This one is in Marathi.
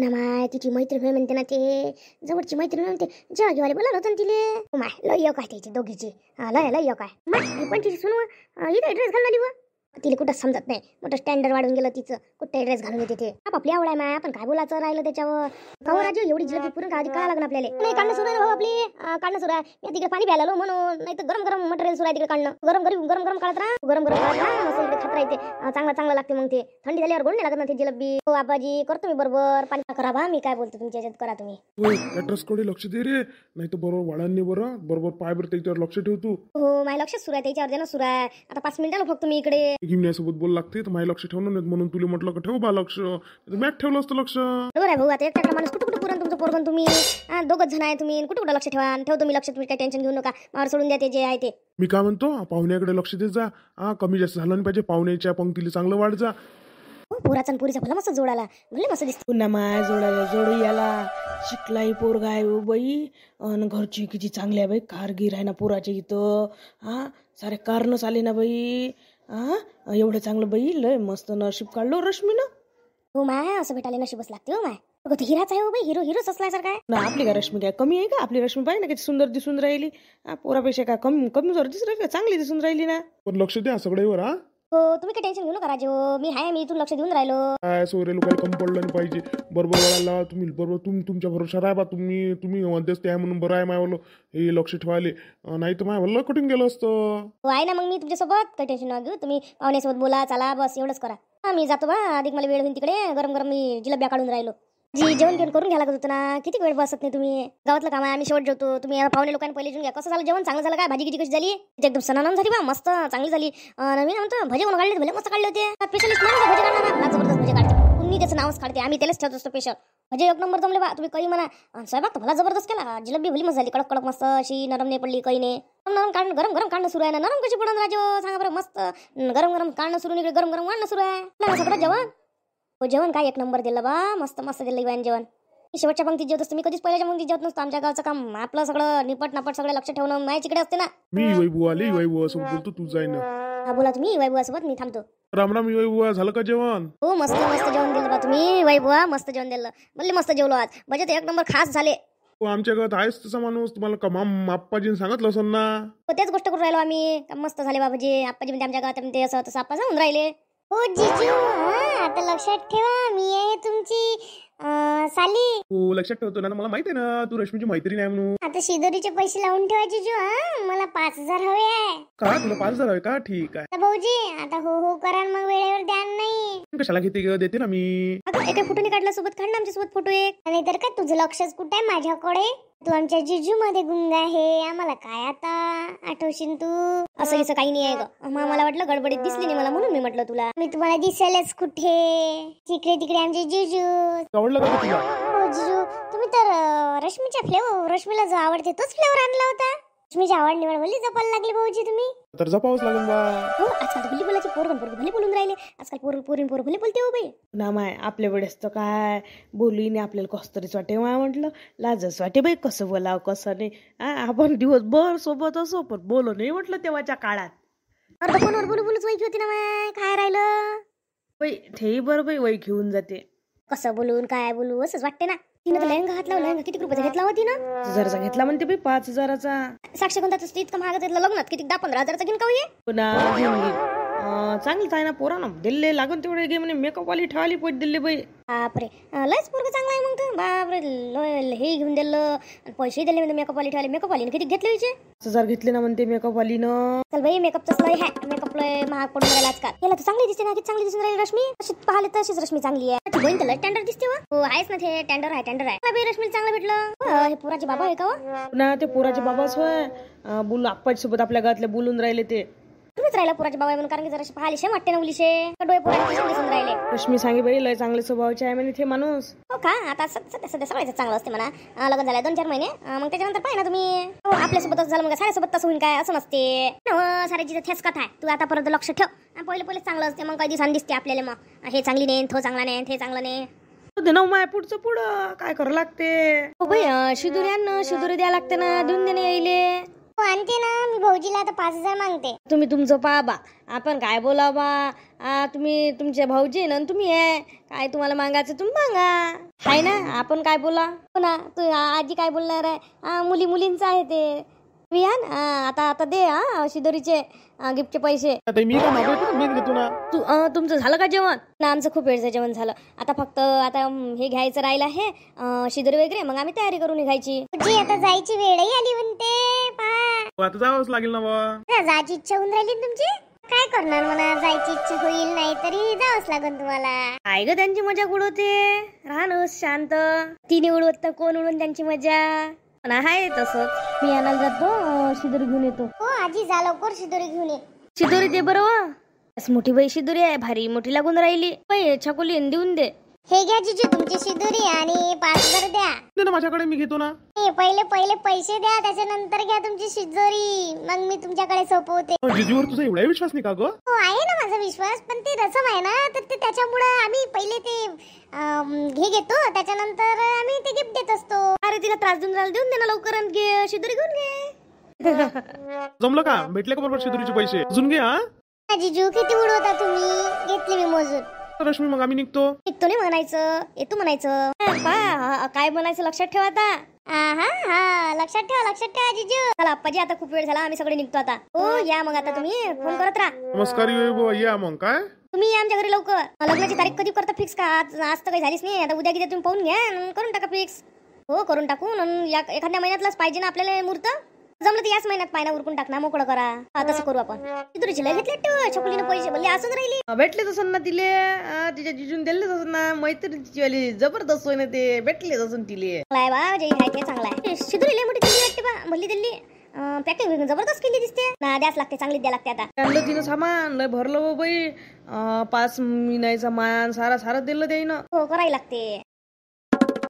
पुन्हा माय तिची मैत्रीण होय म्हणते ना, ते जवळची मैत्रीण म्हणते जळगीवाले बोलावलं होतं ना तिले. माय लय एक आहे त्याची दोघीची, लय लय एक आहे. माय पण तिची सुनू इथे ड्रेस घालून आली व तिला कुठं समजत नाही. मोठं स्टँडर्ड वाढून गेलं तिचं, कुठे ड्रेस घालून येते ते. आपली आवड आहे माय, आपण काय बोलायचं राहिलं त्याच्यावर. का राजू एवढी जिलेबी पुरण का आधी काय लागणार आपल्याला. नाही काढणं सुरू आहे ना भाऊ, आपली काढणं सुरू आहे. मी तिकडे पाणी प्यायला म्हणून, नाही तर गरम गरम मटेरियल सुरू आहे तिकडे काढणं. गरम गरम गरम गरम काढत राहा, गरम गरम काढत राहा, मस्त इकडे खात राहते. चांगलं चांगलं लागते मग ते. थंडी झाल्यावर गोड नाही लागत ना ते जिलेबी. हो आबाजी करतो मी बरोबर. पाणी करा बा, मी काय बोलतो तुमच्या याच्यात करा तुम्ही. कडे लक्ष दे रे, नाही तर बरोबर वाळांनी बरोबर पाय बरं त्याच्यावर लक्ष ठेव तू. हो माझ्या लक्षात सुरू आहे, त्याच्यावर देणं सुरू आहे. आता 5 मिनिटाला फक्त मी इकडे गिमण्यासोबत बोल लागते तर माझं लक्ष ठेवणं नाही, म्हणून तुला म्हटलं का ठेव बा लक्ष. मॅच ठेवलं असतं लक्ष. बरोबर आहे भाऊ. आता एकटा माणूस कुठं कुठं पुरण तुमचं पोरगण तुम्ही दोघच जण आहे तुम्ही, कुठं कुठं लक्ष ठेवा. ठेवतो मी लक्ष, तुम्ही काही टेन्शन घेऊ नका. मार सोडून द्या ते जे आहे ते. मी काय म्हणतो पाहुण्याकडे लक्ष देत जा. कमी जास्त झालं नाही पाहिजे. पाहुण्याच्या पंक्तीला चांगलं वाढ जा. पोराचा पुरीचा भला मस्त जोडाला भले मस्त दिसतो. पुन्हा माय जोडायला जोडी याला शिकलाई पोरगा आहे हो बाई. अन घरची किती चांगली आहे बाई, कारगीर आहे ना पोराच्या इथं. सारे कारणच आले ना बाई. एवढं चांगलं बाई, लय मस्त नशीब काढलो रश्मीनं. हो माय, असं भेटायला नशीबच लागते. हो माय तो हिराच आहे हो बाई, हिरो हिरोच असल्यासारखा आहे ना. आपली काय रश्मी काय कमी आहे का? आपली रश्मी पाहिजे ना किती सुंदर दिसून राहिली. पोरापेक्षा काय कमजोर दिसून राहिली, चांगली दिसून राहिली ना. पण लक्ष द्या सगळ्यावर. हो तुम्ही काही टेन्शन घेऊ नका राजू, मी आहे, मी इथून लक्ष देऊन राहिलो. काय सोयरे लोकांना कमी पडलं नाही पाहिजे. बरोबर वळायला तुम्ही बरोबर तुमच्या भरोसा राहा बा. तुम्ही मध्यस्थी आहे म्हणून बरं आहे मायवलं हे लक्ष ठेवायले. नाही तर मायवलं कठीण गेलं असतं. हो आहे ना, मग मी तुमच्यासोबत काही टेन्शन न घेऊ. तुम्ही पाहुण्यासोबत बोला चला, बस एवढंच करा. मी जातो बा, अधिक मला वेळ होईल तिकडे. गरम गरम मी जिलेब्या काढून राहिलो. जी जेवण घेऊन करून घ्या लागत होतं ना, किती वेळ बसत नाही तुम्ही. गावातलं काम आहे, आम्ही शेवट जेवतो. तुम्ही पाहुणे लोकांनी पहिले जेवून घ्या. कसं झालं जेवण, चांगलं झालं काय? भाजी किती कशी झाली? एकदम सणानं झाली बा, मस्त चांगली झाली. मी म्हणतो भजे कोण काढले, भले मस्त काढले होते. स्पेशलिस्ट माणूस भजे काढणार ना, जबरदस्त भजे काढते. तुम्ही त्याचं नावच काढते, आम्ही त्यालाच ठेवतो स्पेशल. भजे एक नंबर जमले बा. तुम्ही काही म्हणा, स्वयंपाक तर भला जबरदस्त केला. जिलेबी भली मस्त झाली, कडक कडक मस्त अशी, नरम नाही पडली काही नाही. नरम काढणं, गरम गरम काढणं सुरू आहे ना. नरम कशी पडून राजो सांगा बरं. मस्त गरम गरम काढणं सुरू, इकडे गरम गरम वाढणं सुरू आहे. सगळं जेवण हो जेवण काय एक नंबर दिलं बा, मस्त मस्त दिलं बाईन जेवण. शेवटच्या पंक्तीत जेवत असतो मी, कधीच पहिल्याच्या पंक्तीत जेवत नसतो. आमच्या गावचं काम आपलं सगळं निपट नापट सगळं लक्ष ठेवणं माझ्या तिकडे असते ना. मी वैभू आले, वैभू असं बोलतो तू जाय ना. हा बोला तुम्ही वैभवासोबत, मी थांबतो. राम राम वैभू, झालं का जेवण? हो मस्त मस्त जेवण दिलं बा तुम्ही वैभवा, मस्त जेवण दिलं. भले मस्त जेवलो आज, बजेट एक नंबर खास झाले. आमच्या घरात आहेच तसा माणूस. तुम्हाला का आप्पाजीने सांगितलं असेल ना. तेच गोष्ट करून राहिलो आम्ही. मस्त झाले बाबाजी. आप्पाजी म्हणजे आमच्या गावात ते असं तसं आप्पा सांगून राहिले. हो जिजू, आता लक्षात ठेवा मी आहे तुमची साली. हो लक्षात ठेवतो ना, मला माहिती आहे ना तू रश्मीची मैत्रीण आहे म्हणून. आता शिदोरीचे पैसे लावून ठेवा जिजू. मला 5,000 हवे आहे. का तुला 5,000 हवे का? ठीक आहे भाऊजी, आता हो हो करा, मग वेळेवर द्या नाही. कशाला घेते देते ना मी. एका फोटोने काढला सोबत, काढ ना आमच्या सोबत फोटो एक. नाही तर काय तुझं लक्षच कुठे आहे माझ्याकडे. तू आमच्या जिजू मध्ये गुंग आहे. आम्हाला काय आता आठवशील तू. असं असं काही नाही आहे ग. मला वाटलं गडबडीत दिसली नाही मला, म्हणून मी म्हटलं तुला. मी तुम्हाला दिसायलाच कुठे, तिकडे तिकडे आमचे जिजू. आवडलं का तुला? हो जिजू, तुम्ही तर रश्मीच्या रश्मीला जो आवडते तोच फ्लेवर आणला होता. रश्मीची आवड निवड भली जपायला लागली भाऊजी तुम्ही. तर जपावच लागेल बा. हो आजकाल भली बोलायची पोरगण भले बोलून राहिले. आजकाल पोरी भले बोलते हो बाई ना. माय आपल्या वेळेस तर काय बोलीने आपल्याला कसं तरीच वाटे. माय म्हटलं लाजच वाटे बाई, कसं बोलावं कसं नाही. आपण दिवसभर सोबत असो पण बोलो नाही म्हटलं तेव्हाच्या काळात. अर्ध फोनवर बोलूच वैकी होती ना. माय काय राहिलं बाई, ते बरं बाई वै घेऊन जाते. कसं बोलून काय बोलू असंच वाटते ना. तिनं तर लेहंगा घातला. लेहंगा किती रुपयाचा घेतला होती ना? 1,000चा घेतला म्हणते बाई. 5,000चा. साक्षी कोणता इतकं महाग घेतला लग्नात? किती 10-15 हजाराचा घेऊन का ये. पुन्हा घेऊन चांगलं आहे ना पोरांना. दिल्ले लागून तेवढे घे म्हणे. मेकअप वाली ठेवाली पोट दिल्ली बाई. बापरे, लयच पोरगं चांगला आहे मग तर. बापरे, हे घेऊन दिलं, पैसे दिले म्हणजे मेकअप वाली ठेवले. मेकअप वालीने किती घेतले विषय? 5,000 घेतले ना म्हणते मेकअप वालीनं. चल बाई, मेकअपच लय आहे. मेकअप लय महाग पडून राहिला आजकाल. याला तर चांगली दिसते ना, किती चांगली दिसून राहिली रश्मी. अशी पाहिले तशीच रश्मी चांगली आहे. बहीण तर लय टेंडर दिसते. हो आहेच ना, ते टेंडर आहे. बाई रश्मीला चांगलं भेटलं. हे पोराचे बाबा आहे का हो? पुन्हा ते पोराचे बाबाच होय. बोलू आप्पाच्या सोबत आपल्या गावातले बोलून राहिले ते. तुम्हीच राहिला पोराचे बाबा म्हणून, कारण की जरा पाहिले शे वाटते ना मुलीशे. डोळे पोराचे दिसून राहिले. रश्मी सांगे बाई लय चांगले स्वभावाचे आहे म्हणे ते माणूस. हो का? आता सध्या सगळ्याच चांगलं असते म्हणा. लग्न झालं 2-4 महिने, मग त्याच्यानंतर पाहिजे ना तुम्ही. हो आपल्यासोबतच झालं मग साऱ्यासोबत तसं होईन काय? असं नसते. साऱ्याची थेच कथा आहे. तू आता परत लक्ष ठेव. पहिले चांगलं असते, मग काही दिवसांनी दिसते आपल्याला. मग हे चांगली नाही, तो चांगला नाही, ते चांगलं नाही. नऊ माय पुढचं पुढं काय करावं लागते. हो बाई, शिदुरी द्या लागते ना. देऊन देणे येईल. हो आणते ना मी भाऊजीला आता 5,000 मागते. तुम्ही तुमचं पहा बा, आपण काय बोला बा. तुम्ही तुमचे भाऊजी ना तुम्ही आहे काय, तुम्हाला मागायचं तुम्ही मागा, हाय ना. आपण काय बोला हो ना. तू आजी काय बोलणार आहे, मुलींचं आहे ते. तुम्ही या ना आता दे शिदोरीचे गिफ्टचे पैसे. आता मी काय मागवतो, मीच घेतो ना. तुमचं झालं का जेवण? ना आमचं खूप वेळचं जेवण झालं. आता फक्त हे घ्यायचं राहिलं आहे शिदोरी वगैरे, मग आम्ही तयारी करून निघायची. आता जायची वेळही आली म्हणते. पहा आता जावंच लागेल ना बा. जायची इच्छा होऊन राहिली ना तुमची. काय करणार म्हणा, जायची इच्छा होईल नाही तरी जावंच लागेल तुम्हाला. काय ग त्यांची मजा उडवते, राहणं शांत. तिने उडवत तर कोण उडवून त्यांची मजा. आहे तसंच. मी आणायला जातो, शिदोरी घेऊन येतो. हो आजी जा लवकर, शिदोरी घेऊन ये. शिदोरी दे बरं. मोठी बाई शिदोरी आहे, भारी मोठी लागून राहिली. छकुली देऊन दे. हे घ्या जिजू तुमची शिदोरी आणि 5,000 द्या. दे ना माझ्याकडे, मी घेतो ना. पहिले पैसे द्या, त्याच्यानंतर घ्या तुमची शिदोरी, मग मी तुमच्याकडे सोपवते. जिजूवर तुझा एवढा विश्वास नाही का ग? हो आहे ना माझा विश्वास, पण ते रसम आहे ना, तर ते त्याच्यामुळे आम्ही पहिले ते घेतो, त्याच्यानंतर आम्ही ते गिफ्ट देत असतो. अरे तिला त्रास देऊन देऊन दे ना लवकर, घे शिदोरी घेऊन घे. जमलं का? भेटले का बरोबर शिदोरीचे पैसे? अजून घे. जिजू किती उडवता तुम्ही? घेतली मी मोजून. रश्मी मग आम्ही निघतो नाही म्हणायचं, येतो म्हणायचं. काय म्हणायचं लक्षात ठेवा आता. हा लक्षात ठेवा जिजू. चला आप्पाजी आता खूप वेळ झाला, आम्ही सगळे निघतो आता. हो या मग आता तुम्ही फोन करत राहा. नमस्कार या मग. काय तुम्ही या आमच्या घरी लवकर. लग्नाची तारीख कधी करता फिक्स का? आज तर काही झालीच नाही. आता उद्या तुम्ही पाहून घ्या, करून टाका फिक्स. हो करून टाकून एखाद्या महिन्यातलाच पाहिजे ना आपल्याला मुहूर्त. जमलं तर याच महिन्यात पायना उरकून टाकणार, मोकळं करा. तसं करू आपण. तुझी लय घेतले छकुलीने पैसे बोलले असंच राहिली. भेटले तसं ना तिले, तिच्या जिजून दिले तसं ना. मैत्रिणीची वाली जबरदस्त होय ना ते. भेटले तसं तिले. चांगला आहे बा, जे आहे ते चांगला आहे. शिदोरी लय मोठी दिल्ली वाटते बा, भल्ली दिल्ली. पॅकिंग जबरदस्त केली दिसते ना. द्याच लागते, चांगली द्या लागते. आता आणलं तिनं सामान लय भरलं बाई. 5 महिन्याचा मान सारा दिलं त्यानं. हो करायला लागते.